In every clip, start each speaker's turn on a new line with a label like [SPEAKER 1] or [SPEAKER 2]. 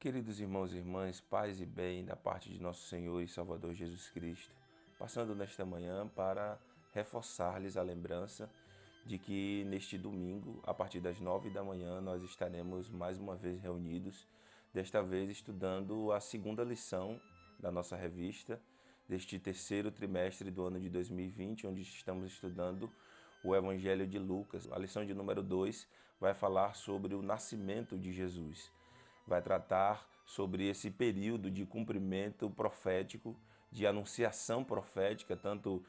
[SPEAKER 1] Queridos irmãos e irmãs, paz e bem da parte de nosso Senhor e Salvador Jesus Cristo, passando nesta manhã para reforçar-lhes a lembrança de que neste domingo, a partir das 9 da manhã, nós estaremos mais uma vez reunidos, desta vez estudando a segunda lição da nossa revista, deste terceiro trimestre do ano de 2020, onde estamos estudando o Evangelho de Lucas. A lição de número 2 vai falar sobre o nascimento de Jesus. Vai tratar sobre esse período de cumprimento profético, de anunciação profética, tanto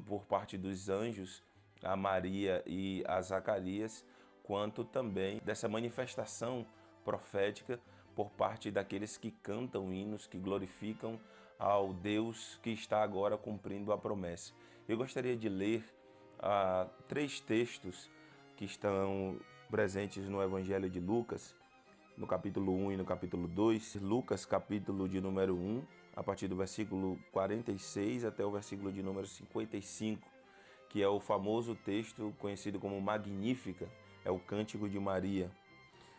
[SPEAKER 1] por parte dos anjos a Maria e a Zacarias, quanto também dessa manifestação profética por parte daqueles que cantam hinos, que glorificam ao Deus que está agora cumprindo a promessa. Eu gostaria de ler três textos que estão presentes no Evangelho de Lucas, no capítulo 1 e no capítulo 2, Lucas, capítulo de número 1, a partir do versículo 46 até o versículo de número 55, que é o famoso texto conhecido como Magnífica, é o Cântico de Maria.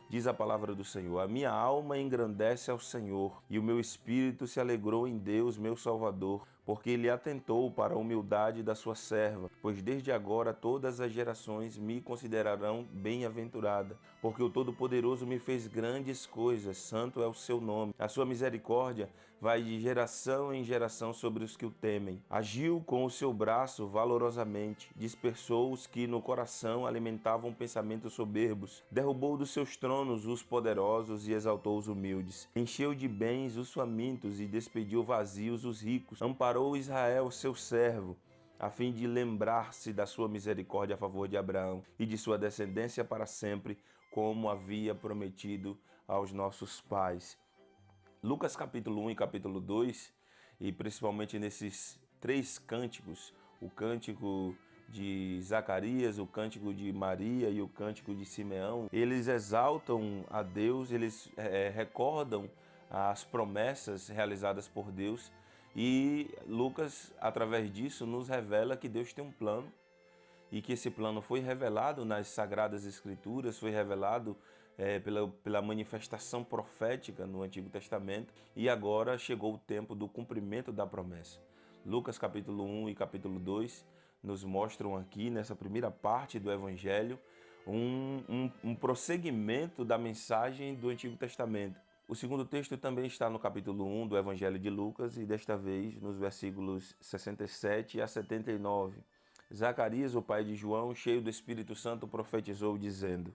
[SPEAKER 1] Diz a palavra do Senhor: a minha alma engrandece ao Senhor, e o meu espírito se alegrou em Deus, meu Salvador, porque ele atentou para a humildade da sua serva, pois desde agora todas as gerações me considerarão bem-aventurada, porque o Todo-Poderoso me fez grandes coisas, santo é o seu nome. A sua misericórdia vai de geração em geração sobre os que o temem. Agiu com o seu braço valorosamente, dispersou os que no coração alimentavam pensamentos soberbos, derrubou dos seus tronos os poderosos e exaltou os humildes. Encheu de bens os famintos e despediu vazios os ricos. Amparou Israel, seu servo, a fim de lembrar-se da sua misericórdia a favor de Abraão e de sua descendência para sempre, como havia prometido aos nossos pais. Lucas capítulo 1 e capítulo 2, e principalmente nesses três cânticos, o cântico de Zacarias, o cântico de Maria e o cântico de Simeão, eles exaltam a Deus, eles recordam as promessas realizadas por Deus, e Lucas, através disso, nos revela que Deus tem um plano e que esse plano foi revelado nas Sagradas Escrituras, foi revelado pela manifestação profética no Antigo Testamento, e agora chegou o tempo do cumprimento da promessa. Lucas capítulo 1 e capítulo 2 nos mostram aqui, nessa primeira parte do Evangelho, um prosseguimento da mensagem do Antigo Testamento. O segundo texto também está no capítulo 1 do Evangelho de Lucas e desta vez nos versículos 67 a 79. Zacarias, o pai de João, cheio do Espírito Santo, profetizou dizendo: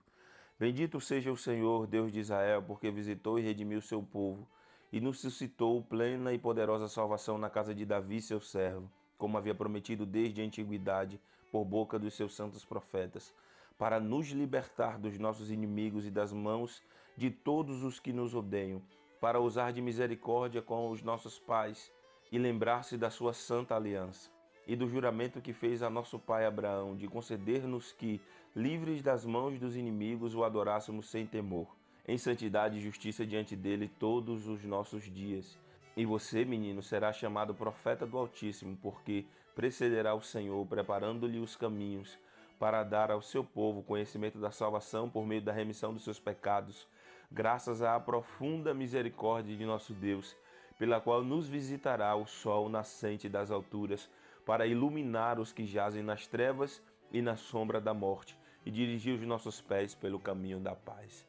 [SPEAKER 1] Bendito seja o Senhor, Deus de Israel, porque visitou e redimiu seu povo e nos suscitou plena e poderosa salvação na casa de Davi, seu servo, como havia prometido desde a antiguidade por boca dos seus santos profetas, para nos libertar dos nossos inimigos e das mãos de todos os que nos odeiam, para usar de misericórdia com os nossos pais e lembrar-se da sua santa aliança e do juramento que fez a nosso pai Abraão, de conceder-nos que, livres das mãos dos inimigos, o adorássemos sem temor, em santidade e justiça diante dele todos os nossos dias. E você, menino, será chamado profeta do Altíssimo, porque precederá o Senhor, preparando-lhe os caminhos, para dar ao seu povo conhecimento da salvação por meio da remissão dos seus pecados, graças à profunda misericórdia de nosso Deus, pela qual nos visitará o sol nascente das alturas, para iluminar os que jazem nas trevas e na sombra da morte, e dirigir os nossos pés pelo caminho da paz.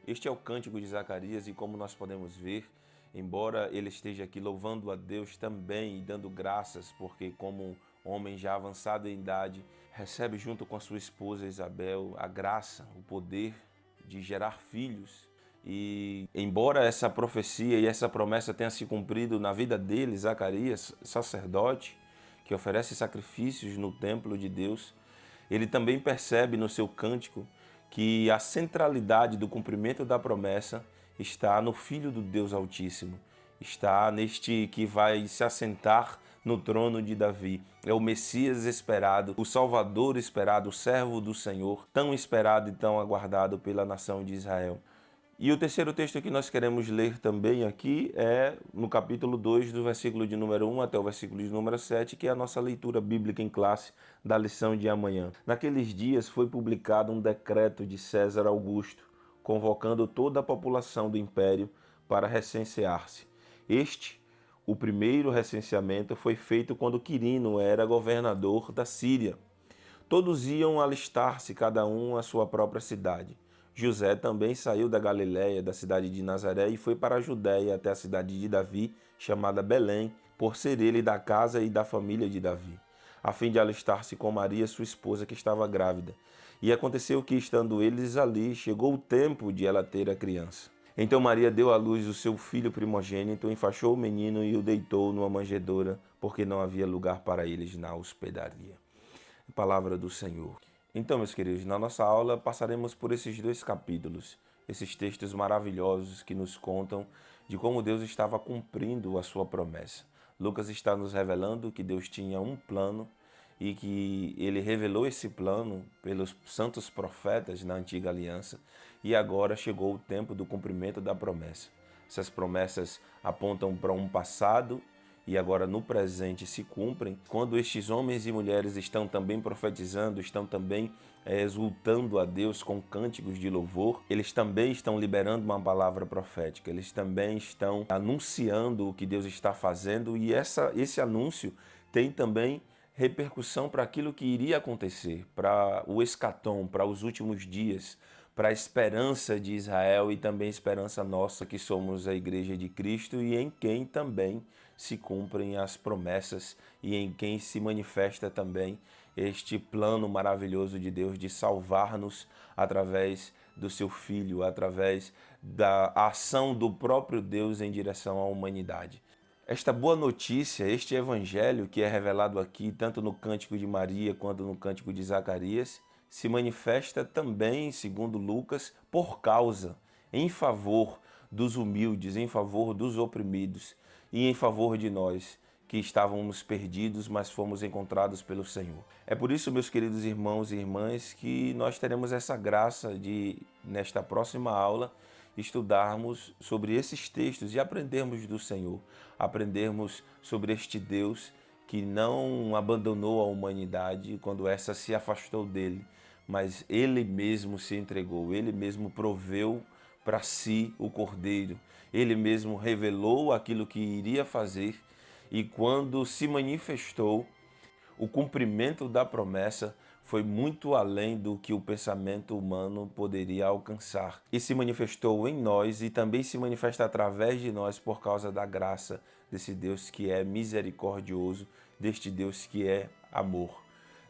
[SPEAKER 1] Este é o cântico de Zacarias, e como nós podemos ver, embora ele esteja aqui louvando a Deus também e dando graças, porque como homem já avançado em idade, recebe junto com a sua esposa Isabel a graça, o poder de gerar filhos. E embora essa profecia e essa promessa tenha se cumprido na vida dele, Zacarias, sacerdote, que oferece sacrifícios no templo de Deus, ele também percebe no seu cântico que a centralidade do cumprimento da promessa está no Filho do Deus Altíssimo, está neste que vai se assentar no trono de Davi. É o Messias esperado, o Salvador esperado, o servo do Senhor, tão esperado e tão aguardado pela nação de Israel. E o terceiro texto que nós queremos ler também aqui é no capítulo 2, do versículo de número 1 até o versículo de número 7, que é a nossa leitura bíblica em classe da lição de amanhã. Naqueles dias foi publicado um decreto de César Augusto, convocando toda a população do império para recensear-se. O primeiro recenseamento, foi feito quando Quirino era governador da Síria. Todos iam alistar-se, cada um à sua própria cidade. José também saiu da Galiléia, da cidade de Nazaré, e foi para a Judéia, até a cidade de Davi, chamada Belém, por ser ele da casa e da família de Davi, a fim de alistar-se com Maria, sua esposa, que estava grávida. E aconteceu que, estando eles ali, chegou o tempo de ela ter a criança. Então Maria deu à luz o seu filho primogênito, enfaixou o menino e o deitou numa manjedoura, porque não havia lugar para eles na hospedaria. Palavra do Senhor. Então, meus queridos, na nossa aula passaremos por esses 2 capítulos, esses textos maravilhosos que nos contam de como Deus estava cumprindo a sua promessa. Lucas está nos revelando que Deus tinha um plano e que ele revelou esse plano pelos santos profetas na antiga aliança, e agora chegou o tempo do cumprimento da promessa. Essas promessas apontam para um passado e agora no presente se cumprem, quando estes homens e mulheres estão também profetizando, estão também exultando a Deus com cânticos de louvor, eles também estão liberando uma palavra profética, eles também estão anunciando o que Deus está fazendo, e esse anúncio tem também repercussão para aquilo que iria acontecer, para o escatom, para os últimos dias, para a esperança de Israel e também esperança nossa, que somos a Igreja de Cristo, e em quem também se cumprem as promessas e em quem se manifesta também este plano maravilhoso de Deus de salvar-nos através do seu Filho, através da ação do próprio Deus em direção à humanidade. Esta boa notícia, este evangelho que é revelado aqui, tanto no Cântico de Maria quanto no Cântico de Zacarias, se manifesta também, segundo Lucas, por causa, em favor dos humildes, em favor dos oprimidos e em favor de nós, que estávamos perdidos, mas fomos encontrados pelo Senhor. É por isso, meus queridos irmãos e irmãs, que nós teremos essa graça de, nesta próxima aula, estudarmos sobre esses textos e aprendermos do Senhor, aprendermos sobre este Deus que não abandonou a humanidade quando essa se afastou dele, mas ele mesmo se entregou, ele mesmo proveu para si o Cordeiro, ele mesmo revelou aquilo que iria fazer, e quando se manifestou, o cumprimento da promessa foi muito além do que o pensamento humano poderia alcançar. E se manifestou em nós e também se manifesta através de nós por causa da graça desse Deus que é misericordioso, deste Deus que é amor.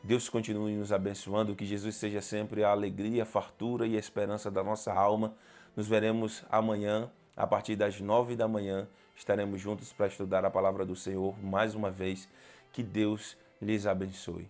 [SPEAKER 1] Deus continue nos abençoando, que Jesus seja sempre a alegria, a fartura e a esperança da nossa alma. Nos veremos amanhã, a partir das 9 da manhã. Estaremos juntos para estudar a palavra do Senhor mais uma vez. Que Deus lhes abençoe.